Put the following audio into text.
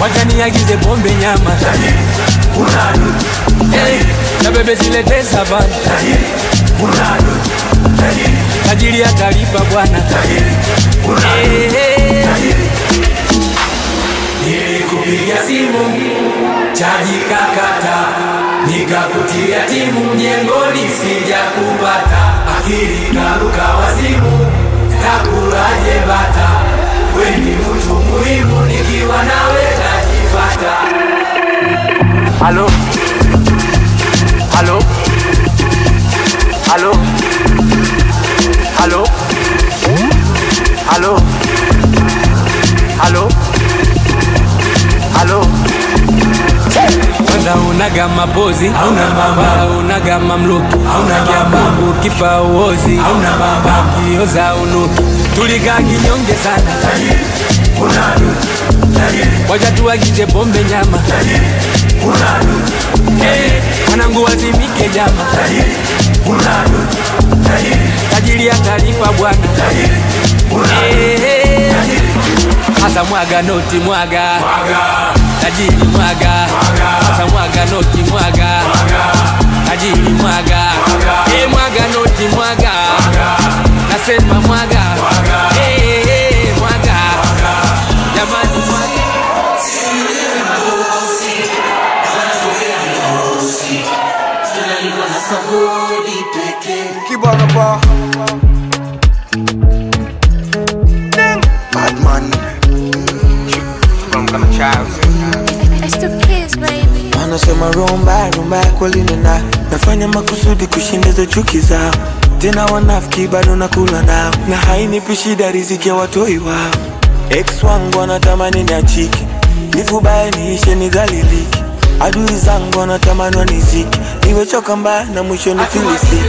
wacha niagize pombe nyama. Tajiri unadu, tajiri na bebe zilete savana. Tajiri unadu, tajiri tajiri atalipa bwana. Tajiri unadu, tajiri. Nilikupigia simu chaji kakata, nikakutia timu mjengoni sijakupata. Akili karuka wazimu, takulaje bata. We ni mtu muhimu, nikiwa nawe najipata. Halo halo halo halo halo halo halo. Kwanza unaga mapozi, hauna mama. Unaga mamluki, hauna mama. Ukifa uozi, hauna mama. Kioza unuki, tulikaa kinyonge sana. Tajiri unadu, tajiri wacha tuagize pombe nyama. Tajiri unadu, mwanangu wazimike jama. Tajiri unadu, tajiri tajiri atalipa bwana. Tajiri unadu, tajiri. Asa mwaga noti mwaga, Mwaga tajiri mwaga. Asa mwaga noti mwaga, tajiri mwaga. Mwaga noti mwaga, nasema mwaga. Mwaga jamani mwaga. Kibana bar. Bad man. From kama child. It's the kids, baby. Wanasema rumba kweli nina nafanya makusudi kushindiza chuki zao. Tena wanafiki bado nakula nao, na hainipi shida riziki ya watoi wao. Ex wangu wanatamani niachike, nifubaye niishe nidhalilike. Adui zangu wanatamani wanizike, niwechoka mbaya na mwisho nifilisike.